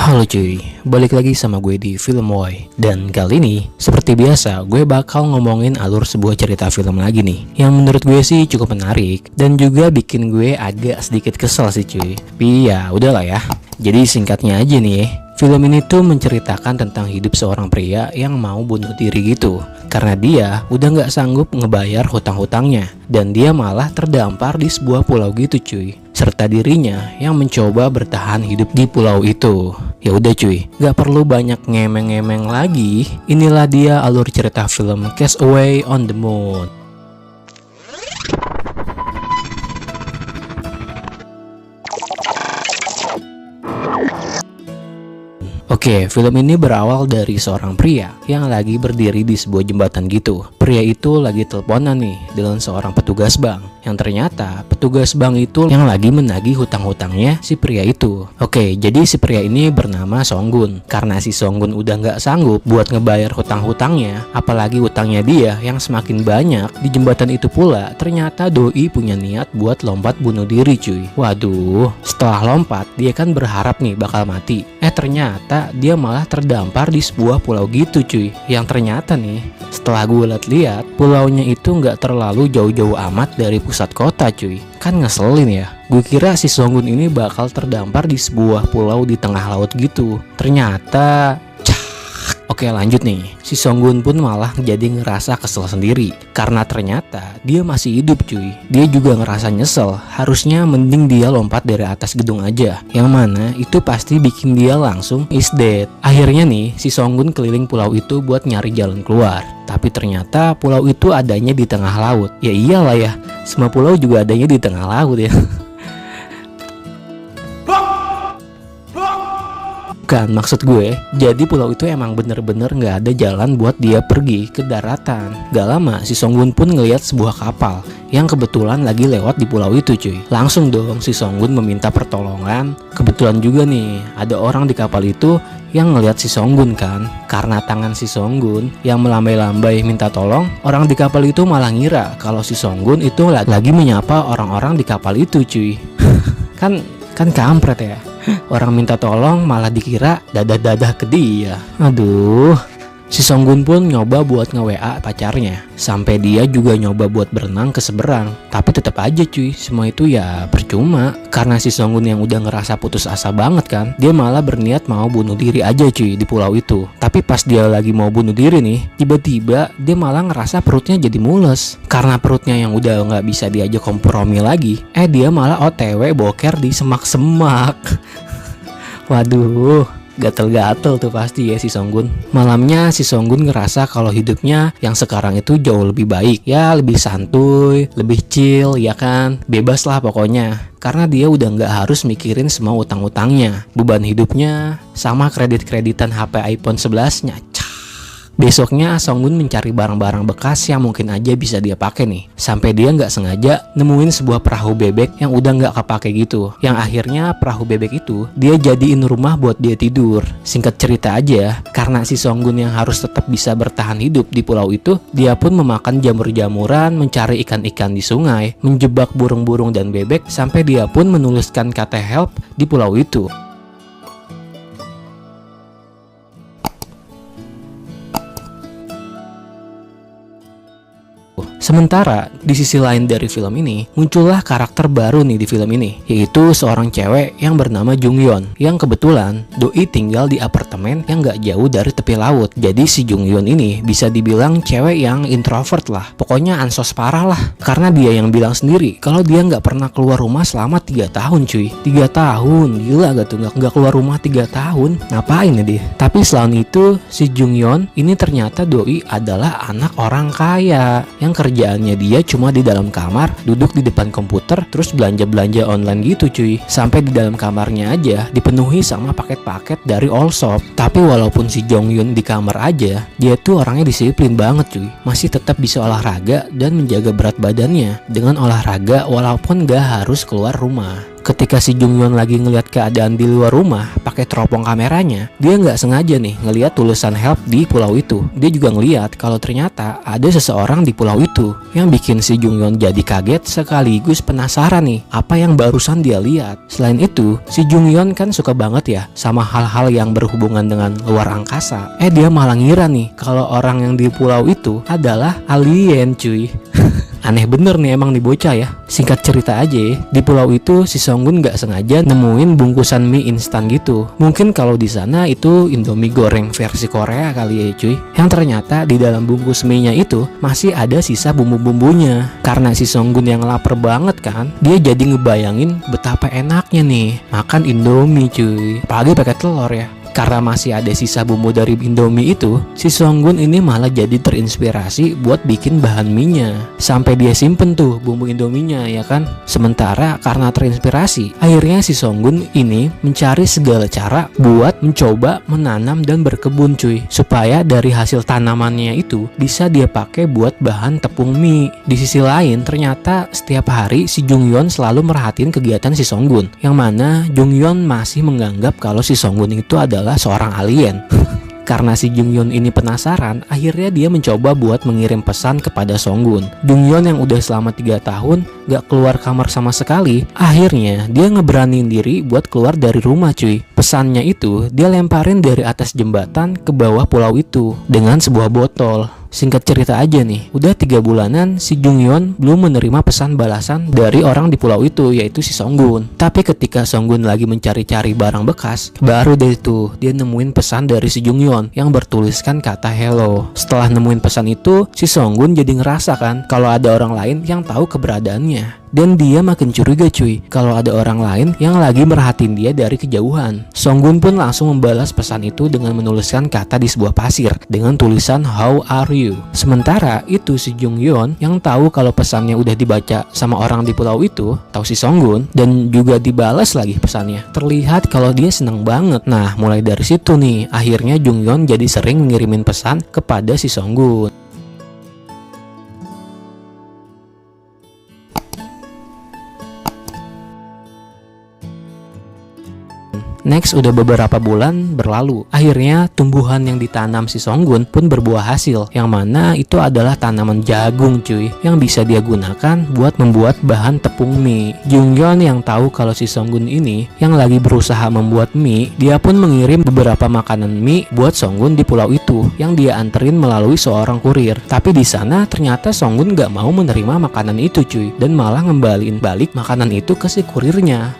Halo cuy, balik lagi sama gue di Film Boy. Dan kali ini, seperti biasa, gue bakal ngomongin alur sebuah cerita film lagi nih, yang menurut gue sih cukup menarik dan juga bikin gue agak sedikit kesel sih cuy. Tapi ya udahlah ya. Jadi singkatnya aja nih, film ini tuh menceritakan tentang hidup seorang pria yang mau bunuh diri gitu, karena dia udah nggak sanggup ngebayar hutang-hutangnya, dan dia malah terdampar di sebuah pulau gitu cuy, serta dirinya yang mencoba bertahan hidup di pulau itu. Ya udah cuy, gak perlu banyak ngemeng-ngemeng lagi. Inilah dia alur cerita film Castaway on the Moon. Oke, film ini berawal dari seorang pria yang lagi berdiri di sebuah jembatan gitu. Pria itu lagi teleponan nih dengan seorang petugas bank, yang ternyata petugas bank itu yang lagi menagih hutang-hutangnya si pria itu. Oke, jadi si pria ini bernama Songgun. Karena si Songgun udah nggak sanggup buat ngebayar hutang-hutangnya, apalagi hutangnya dia yang semakin banyak, di jembatan itu pula ternyata doi punya niat buat lompat bunuh diri cuy. Waduh, setelah lompat dia kan berharap nih bakal mati. Ternyata dia malah terdampar di sebuah pulau gitu cuy. Yang ternyata nih, setelah gue lihat-lihat, pulaunya itu nggak terlalu jauh-jauh amat dari pusat kota cuy. Kan ngeselin ya. Gue kira si Songgun ini bakal terdampar di sebuah pulau di tengah laut gitu. Ternyata Oke, lanjut nih. Si Songgun pun malah jadi ngerasa kesel sendiri, karena ternyata dia masih hidup cuy. Dia juga ngerasa nyesel, harusnya mending dia lompat dari atas gedung aja, yang mana itu pasti bikin dia langsung is dead. Akhirnya nih, si Songgun keliling pulau itu buat nyari jalan keluar. Tapi ternyata pulau itu adanya di tengah laut. Ya iyalah ya, semua pulau juga adanya di tengah laut ya. Bukan, maksud gue, jadi pulau itu emang bener-bener gak ada jalan buat dia pergi ke daratan. Gak lama, si Songgun pun ngeliat sebuah kapal yang kebetulan lagi lewat di pulau itu cuy. Langsung dong si Songgun meminta pertolongan. Kebetulan juga nih, ada orang di kapal itu yang ngeliat si Songgun kan. Karena tangan si Songgun yang melambai-lambai minta tolong, orang di kapal itu malah ngira kalau si Songgun itu lagi menyapa orang-orang di kapal itu cuy. Kan kampret ya. Orang minta tolong malah dikira dadah-dadah ke dia. Aduh. Si Songgun pun nyoba buat nge-WA pacarnya, sampai dia juga nyoba buat berenang ke seberang. Tapi tetap aja cuy, semua itu ya percuma. Karena si Songgun yang udah ngerasa putus asa banget kan, dia malah berniat mau bunuh diri aja cuy di pulau itu. Tapi pas dia lagi mau bunuh diri nih, tiba-tiba dia malah ngerasa perutnya jadi mules. Karena perutnya yang udah nggak bisa diajak kompromi lagi, dia malah OTW boker di semak-semak. Waduh, gatel-gatel tuh pasti ya si Songgun. Malamnya si Songgun ngerasa kalau hidupnya yang sekarang itu jauh lebih baik. Ya lebih santuy, lebih chill ya kan. Bebas lah pokoknya. Karena dia udah nggak harus mikirin semua utang-utangnya. Beban hidupnya sama kredit-kreditan HP iPhone 11-nya. Besoknya Songgun mencari barang-barang bekas yang mungkin aja bisa dia pakai nih. Sampai dia nggak sengaja nemuin sebuah perahu bebek yang udah nggak kepake gitu. Yang akhirnya perahu bebek itu dia jadiin rumah buat dia tidur. Singkat cerita aja, karena si Songgun yang harus tetap bisa bertahan hidup di pulau itu, dia pun memakan jamur-jamuran, mencari ikan-ikan di sungai, menjebak burung-burung dan bebek, sampai dia pun menuliskan kata help di pulau itu. Sementara di sisi lain dari film ini muncullah karakter baru nih di film ini, yaitu seorang cewek yang bernama Jungyeon, yang kebetulan doi tinggal di apartemen yang gak jauh dari tepi laut. Jadi si Jungyeon ini bisa dibilang cewek yang introvert lah, pokoknya ansos parah lah. Karena dia yang bilang sendiri kalau dia gak pernah keluar rumah selama 3 tahun cuy. 3 tahun, gila gak tuh, gak keluar rumah 3 tahun, ngapain ya dia. Tapi selain itu si Jungyeon ini ternyata doi adalah anak orang kaya yang kerjaannya dia cuma di dalam kamar, duduk di depan komputer, terus belanja-belanja online gitu cuy. Sampai di dalam kamarnya aja dipenuhi sama paket-paket dari Allshop. Tapi walaupun si Jonghyun di kamar aja, dia tuh orangnya disiplin banget cuy. Masih tetap bisa olahraga dan menjaga berat badannya dengan olahraga walaupun gak harus keluar rumah. Ketika si Junghyun lagi ngeliat keadaan di luar rumah pakai teropong kameranya, dia nggak sengaja nih ngeliat tulisan help di pulau itu. Dia juga ngeliat kalau ternyata ada seseorang di pulau itu, yang bikin si Junghyun jadi kaget sekaligus penasaran nih apa yang barusan dia lihat. Selain itu, si Junghyun kan suka banget ya sama hal-hal yang berhubungan dengan luar angkasa. Dia malah ngira nih kalau orang yang di pulau itu adalah alien cuy. Aneh bener nih emang nih bocah ya. Singkat cerita aja ya, di pulau itu si Songgun gak sengaja nemuin bungkusan mie instan gitu. Mungkin kalau di sana itu Indomie goreng versi Korea kali ya cuy. Yang ternyata di dalam bungkus mie-nya itu masih ada sisa bumbu-bumbunya. Karena si Songgun yang lapar banget kan, dia jadi ngebayangin betapa enaknya nih makan Indomie cuy. Apalagi pakai telur ya. Karena masih ada sisa bumbu dari Indomie itu, si Songgun ini malah jadi terinspirasi buat bikin bahan mie-nya. Sampai dia simpen tuh bumbu Indominya ya kan. Sementara karena terinspirasi, akhirnya si Songgun ini mencari segala cara buat mencoba menanam dan berkebun cuy. Supaya dari hasil tanamannya itu bisa dia pakai buat bahan tepung mie. Di sisi lain ternyata setiap hari si Junghyun selalu merhatiin kegiatan si Songgun. Yang mana Junghyun masih menganggap kalau si Songgun itu adalah seorang alien. Karena si Junghyun ini penasaran, akhirnya dia mencoba buat mengirim pesan kepada Songgun. Junghyun yang udah selama 3 tahun gak keluar kamar sama sekali, akhirnya dia ngeberaniin diri buat keluar dari rumah cuy. Pesannya itu dia lemparin dari atas jembatan ke bawah pulau itu dengan sebuah botol. Singkat cerita aja nih, udah 3 bulanan si Junghyun belum menerima pesan balasan dari orang di pulau itu, yaitu si Songgun. Tapi ketika Songgun lagi mencari-cari barang bekas, baru deh itu dia nemuin pesan dari si Junghyun yang bertuliskan kata hello. Setelah nemuin pesan itu, si Songgun jadi ngerasa kan kalau ada orang lain yang tahu keberadaannya. Dan dia makin curiga cuy kalau ada orang lain yang lagi merhatiin dia dari kejauhan. Songgun pun langsung membalas pesan itu dengan menuliskan kata di sebuah pasir dengan tulisan how are you. Sementara itu si Junghyun yang tahu kalau pesannya udah dibaca sama orang di pulau itu, tahu si Songgun, dan juga dibalas lagi pesannya. Terlihat kalau dia seneng banget. Nah mulai dari situ nih akhirnya Junghyun jadi sering ngirimin pesan kepada si Songgun. Next, udah beberapa bulan berlalu. Akhirnya tumbuhan yang ditanam si Songgun pun berbuah hasil, yang mana itu adalah tanaman jagung cuy, yang bisa dia gunakan buat membuat bahan tepung mie. Junghyun yang tahu kalau si Songgun ini yang lagi berusaha membuat mie, dia pun mengirim beberapa makanan mie buat Songgun di pulau itu, yang dia anterin melalui seorang kurir. Tapi di sana ternyata Songgun gak mau menerima makanan itu cuy, dan malah ngembaliin balik makanan itu ke si kurirnya.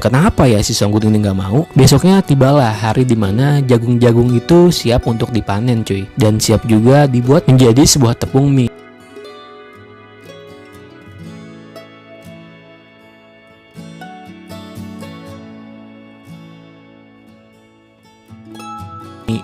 Kenapa ya si Songgun ini gak mau? Besoknya tibalah hari dimana jagung-jagung itu siap untuk dipanen cuy, dan siap juga dibuat menjadi sebuah tepung mie.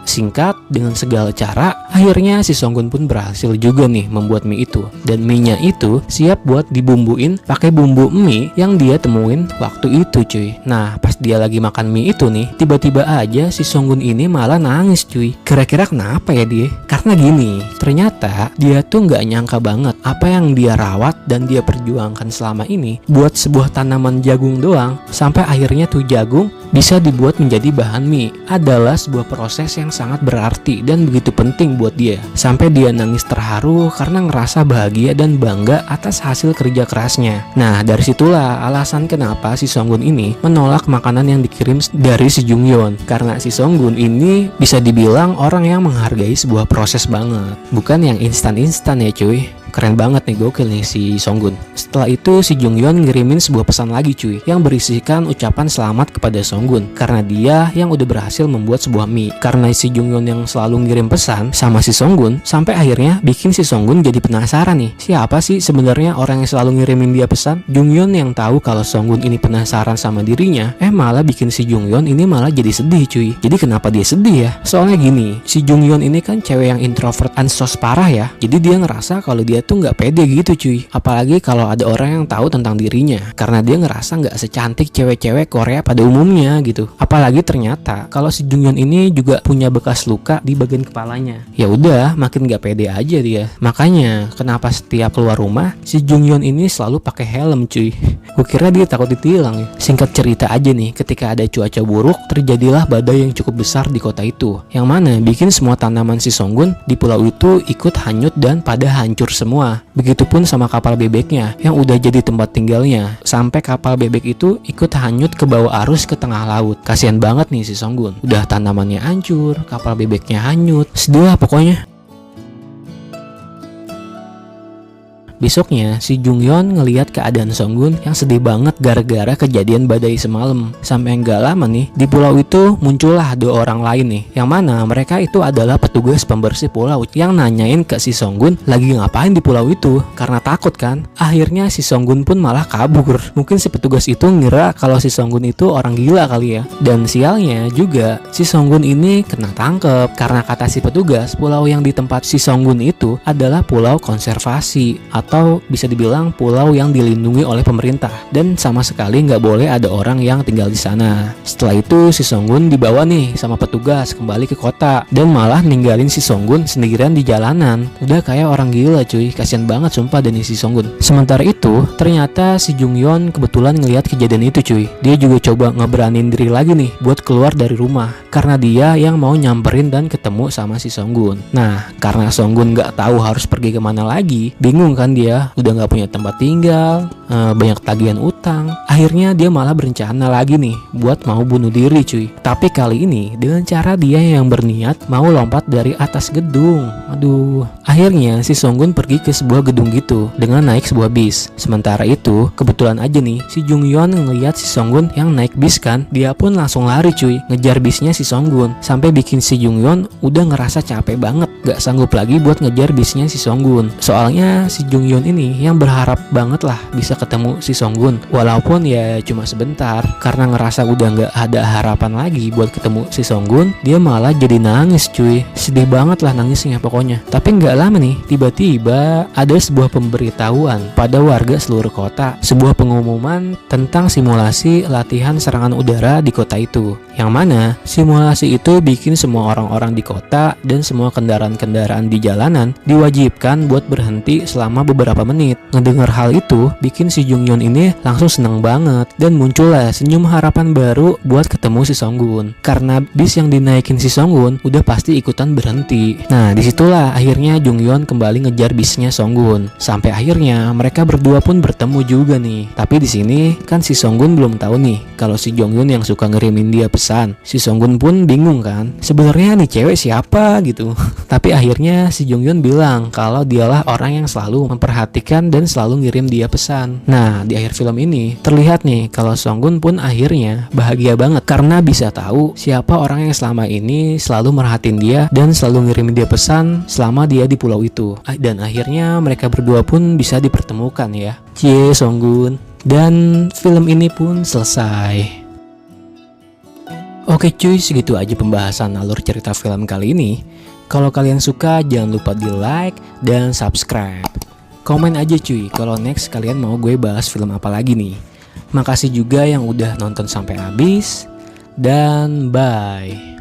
Singkat, dengan segala cara, akhirnya si Songgun pun berhasil juga nih membuat mie itu. Dan mie-nya itu siap buat dibumbuin pakai bumbu mie yang dia temuin waktu itu cuy. Nah pas dia lagi makan mie itu nih, tiba-tiba aja si Songgun ini malah nangis cuy. Kira-kira kenapa ya dia? Karena gini, ternyata dia tuh nggak nyangka banget apa yang dia rawat dan dia perjuangkan selama ini buat sebuah tanaman jagung doang, sampai akhirnya tuh jagung bisa dibuat menjadi bahan mie adalah sebuah proses yang sangat berarti dan begitu penting buat dia. Sampai dia nangis terharu karena ngerasa bahagia dan bangga atas hasil kerja kerasnya. Nah dari situlah alasan kenapa si Songgun ini menolak makanan yang dikirim dari si Junghyun. Karena si Songgun ini bisa dibilang orang yang menghargai sebuah proses banget, bukan yang instan-instan ya cuy. Keren banget nih, gokil nih si Songgun. Setelah itu si Junghyun ngirimin sebuah pesan lagi cuy, yang berisikan ucapan selamat kepada Songgun karena dia yang udah berhasil membuat sebuah mie. Karena si Junghyun yang selalu ngirim pesan sama si Songgun, sampai akhirnya bikin si Songgun jadi penasaran nih, siapa sih sebenarnya orang yang selalu ngirimin dia pesan. Junghyun yang tahu kalau Songgun ini penasaran sama dirinya, malah bikin si Junghyun ini malah jadi sedih cuy. Jadi kenapa dia sedih ya? Soalnya gini, si Junghyun ini kan cewek yang introvert ansos parah ya. Jadi dia ngerasa kalau dia tuh nggak pede gitu cuy. Apalagi kalau ada orang yang tahu tentang dirinya, karena dia ngerasa nggak secantik cewek-cewek Korea pada umumnya gitu. Apalagi ternyata kalau si Junghyun ini juga punya bekas luka di bagian kepalanya. Ya udah, makin nggak pede aja dia. Makanya kenapa setiap keluar rumah si Junghyun ini selalu pakai helm cuy. Gue kira dia takut ditilang ya. Singkat cerita aja nih, ketika ada cuaca buruk, terjadilah badai yang cukup besar di kota itu, yang mana bikin semua tanaman si Songgun di pulau itu ikut hanyut dan pada hancur semua. Begitupun sama kapal bebeknya yang udah jadi tempat tinggalnya, sampai kapal bebek itu ikut hanyut ke bawah arus ke tengah laut. Kasian banget nih si Songgun, udah tanamannya hancur, kapal bebeknya hanyut, sedih lah pokoknya. Besoknya, si Junghyun ngelihat keadaan Songgun yang sedih banget gara-gara kejadian badai semalam. Sampai nggak lama nih, di pulau itu muncullah 2 orang lain nih, yang mana mereka itu adalah petugas pembersih pulau yang nanyain ke si Songgun lagi ngapain di pulau itu, karena takut kan. Akhirnya si Songgun pun malah kabur. Mungkin si petugas itu ngira kalau si Songgun itu orang gila kali ya. Dan sialnya juga, si Songgun ini kena tangkep karena kata si petugas, pulau yang di tempat si Songgun itu adalah pulau konservasi, atau bisa dibilang pulau yang dilindungi oleh pemerintah, dan sama sekali nggak boleh ada orang yang tinggal di sana. Setelah itu si Songgun dibawa nih sama petugas kembali ke kota, dan malah ninggalin si Songgun sendirian di jalanan. Udah kayak orang gila cuy, kasian banget sumpah Dani si Songgun. Sementara itu ternyata si Junghyun kebetulan ngelihat kejadian itu cuy. Dia juga coba ngeberanin diri lagi nih buat keluar dari rumah, karena dia yang mau nyamperin dan ketemu sama si Songgun. Nah, karena Songgun nggak tahu harus pergi kemana lagi, bingung kan dia, udah nggak punya tempat tinggal, banyak tagihan utang. Akhirnya dia malah berencana lagi nih buat mau bunuh diri cuy. Tapi kali ini dengan cara dia yang berniat mau lompat dari atas gedung. Aduh. Akhirnya si Songgun pergi ke sebuah gedung gitu dengan naik sebuah bis. Sementara itu kebetulan aja nih si Junghyun ngelihat si Songgun yang naik bis kan, dia pun langsung lari cuy ngejar bisnya si Songgun, sampai bikin si Junghyun udah ngerasa capek banget, gak sanggup lagi buat ngejar bisnya si Songgun. Soalnya si Junghyun ini yang berharap banget lah bisa ketemu si Songgun, walaupun ya cuma sebentar. Karena ngerasa udah nggak ada harapan lagi buat ketemu si Songgun, dia malah jadi nangis cuy. Sedih banget lah nangisnya pokoknya. Tapi nggak lama nih, tiba-tiba ada sebuah pemberitahuan pada warga seluruh kota, sebuah pengumuman tentang simulasi latihan serangan udara di kota itu, yang mana simulasi itu bikin semua orang-orang di kota dan semua kendaraan-kendaraan di jalanan diwajibkan buat berhenti selama beberapa menit. Ngedengar hal itu bikin si Junghyun ini langsung seneng banget, dan muncullah senyum harapan baru buat ketemu si Songgun, karena bis yang dinaikin si Songgun udah pasti ikutan berhenti. Nah disitulah akhirnya Junghyun kembali ngejar bisnya Songgun, sampai akhirnya mereka berdua pun bertemu juga nih. Tapi di sini kan si Songgun belum tahu nih kalau si Junghyun yang suka ngirimin dia pesan. Si Songgun pun bingung kan, sebenarnya nih cewek siapa gitu. Tapi akhirnya si Junghyun bilang kalau dialah orang yang selalu memperhatikan dan selalu ngirim dia pesan. Nah di akhir film ini terlihat nih kalau Songgun pun akhirnya bahagia banget karena bisa tahu siapa orang yang selama ini selalu merhatiin dia dan selalu ngirimin dia pesan selama dia di pulau itu. Dan akhirnya mereka berdua pun bisa dipertemukan ya. Cie Songgun. Dan film ini pun selesai. Oke cuy, segitu aja pembahasan alur cerita film kali ini. Kalau kalian suka jangan lupa di like dan subscribe. Komen aja cuy kalau next kalian mau gue bahas film apa lagi nih. Makasih juga yang udah nonton sampai habis, dan bye.